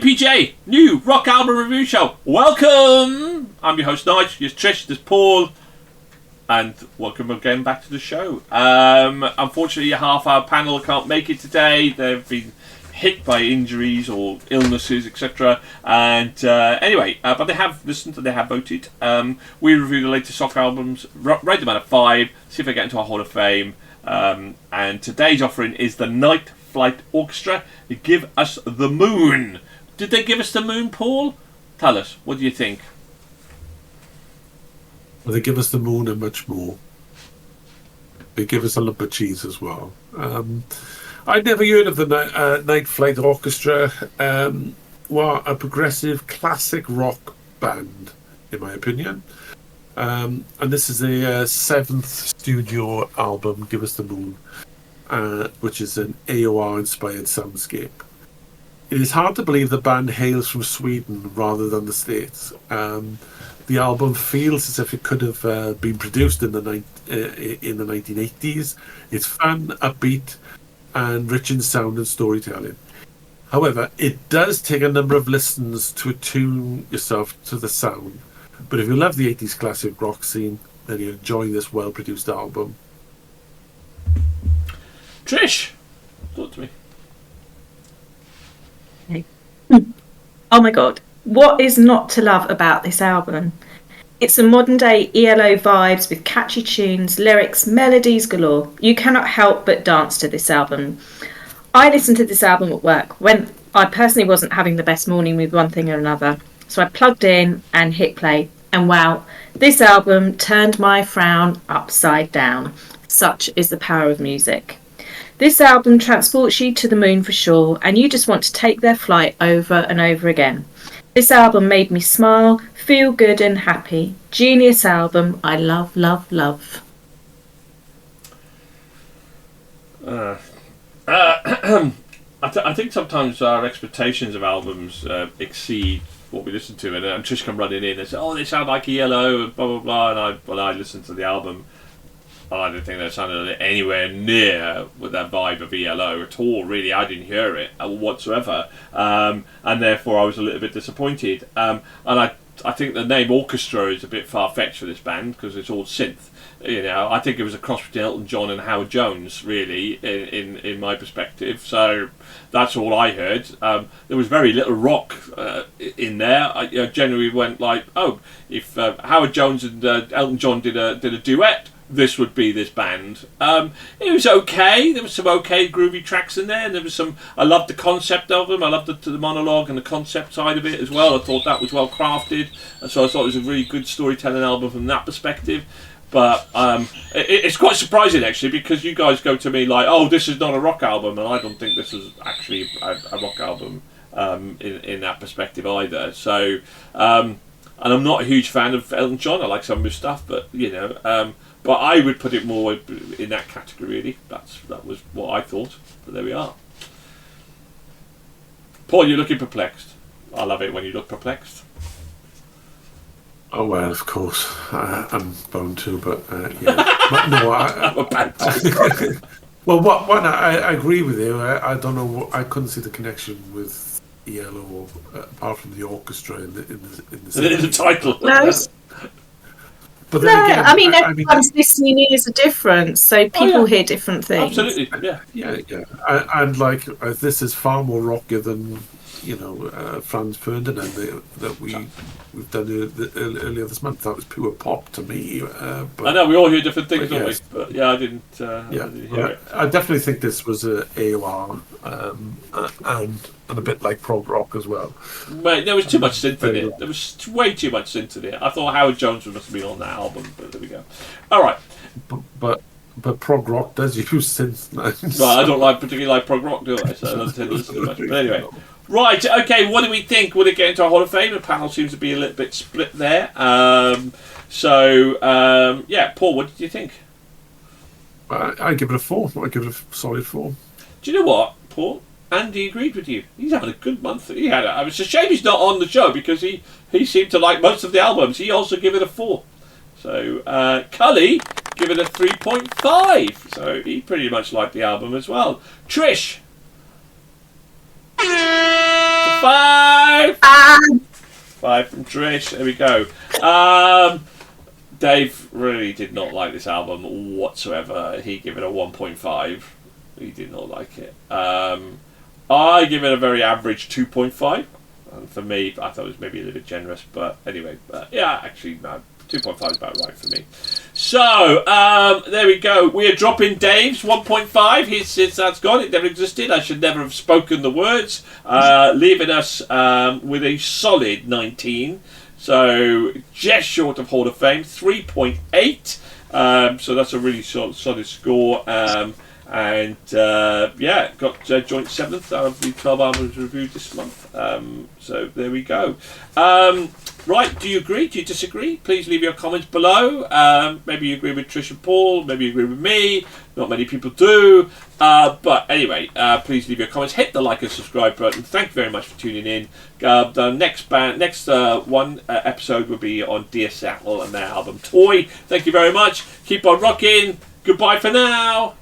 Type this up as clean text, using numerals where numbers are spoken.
MPJ, new rock album review show. Welcome! I'm your host, Nige. Here's Trish, there's Paul. And welcome again back to the show. Unfortunately, half our panel can't make it today. They've been hit by injuries or illnesses, etc. And anyway, but they have listened and they have voted. We review the latest rock albums, rate them out of 5, see if they get into our Hall of Fame. And today's offering is the Night Flight Orchestra. Give Us the Moon. Did they give us the moon, Paul? Tell us, what do you think? Well, they give us the moon and much more. They give us a lump of cheese as well. I'd never heard of the Night Flight Orchestra. Well, a progressive classic rock band, in my opinion. And this is their 7th studio album, Give Us the Moon, which is an AOR-inspired soundscape. It is hard to believe the band hails from Sweden rather than the States. The album feels as if it could have been produced in the 1980s. It's fun, upbeat, and rich in sound and storytelling. However, it does take a number of listens to attune yourself to the sound. But if you love the 80s classic rock scene, then you'll enjoy this well-produced album. Trish, talk to me. Oh my god, what is not to love about this album? It's a modern day ELO vibes with catchy tunes, lyrics, melodies galore. You cannot help but dance to this album. I listened to this album at work when I personally wasn't having the best morning with one thing or another. So I plugged in and hit play, and wow, this album turned my frown upside down. Such is the power of music. This album transports you to the moon for sure, and you just want to take their flight over and over again. This album made me smile, feel good and happy. Genius album. I love, love, love. I think sometimes our expectations of albums exceed what we listen to, and Trish come running in and say, "Oh, they sound like ELO," and blah blah blah. And I listened to the album. I didn't think that sounded anywhere near with that vibe of ELO at all, really. I didn't hear it whatsoever. And therefore I was a little bit disappointed. And I think the name Orchestra is a bit far-fetched for this band because it's all synth. You know, I think it was a cross between Elton John and Howard Jones, really, in my perspective. So that's all I heard. There was very little rock in there. I generally went like, oh, if Howard Jones and Elton John did a duet, this would be this band. It was okay. There was some okay groovy tracks in there, and there was some. I loved the concept of them. I loved the monologue and the concept side of it as well. I thought that was well crafted, and so I thought it was a really good storytelling album from that perspective. But it's quite surprising actually, because you guys go to me like, "Oh, this is not a rock album," and I don't think this is actually a rock album in that perspective either. So, and I'm not a huge fan of Elton John. I like some of his stuff, but you know. But I would put it more in that category, really. That was what I thought. But there we are. Paul, you're looking perplexed. I love it when you look perplexed. Oh, well, of course. I'm bound to, but yeah. But no, well, I agree with you. I don't know. I couldn't see the connection with ELO apart from the orchestra in the title. No. But then again, I mean, everyone's listening ears are different, so people hear different things. Absolutely, yeah. And like this is far more rockier than Franz Ferdinand that we've done earlier this month. That was pure pop to me. But, I know we all hear different things, don't we? But yeah, I didn't. Hear it. I definitely think this was a AOR and a bit like prog rock as well. Mate, there was too much synth in it. There was way too much synth in it. I thought Howard Jones must have been on that album, but there we go. All right. But prog rock does use synth now. Well, I don't particularly like prog rock, do I? So I don't tend to listen to much. But anyway. Right, okay, what do we think? Will it get into our Hall of Fame? The panel seems to be a little bit split there. Paul, what did you think? I give it a 4. I give it a solid 4. Do you know what, Paul? Andy agreed with you. He's having a good month. It's a shame he's not on the show because he seemed to like most of the albums. He also gave it a 4. So, Cully give it a 3.5. So he pretty much liked the album as well. Trish. It's a 5. Ah, 5 from Trish. There we go. Dave really did not like this album whatsoever. He gave it a 1.5. He did not like it. I give it a very average 2.5. And for me, I thought it was maybe a little bit generous, but anyway, yeah, actually, no, 2.5 is about right for me. So, there we go. We are dropping Dave's 1.5. He says that's gone. It never existed. I should never have spoken the words. Leaving us with a solid 19. So, just short of Hall of Fame, 3.8. So, that's a really solid score. And yeah, got joint 7th out of the 12 albums reviewed this month. So there we go. Right, do you agree? Do you disagree? Please leave your comments below. Maybe you agree with Trish and Paul. Maybe you agree with me. Not many people do. But anyway, please leave your comments. Hit the like and subscribe button. Thank you very much for tuning in. The next episode will be on Dear Saddle and their album Toy. Thank you very much. Keep on rocking. Goodbye for now.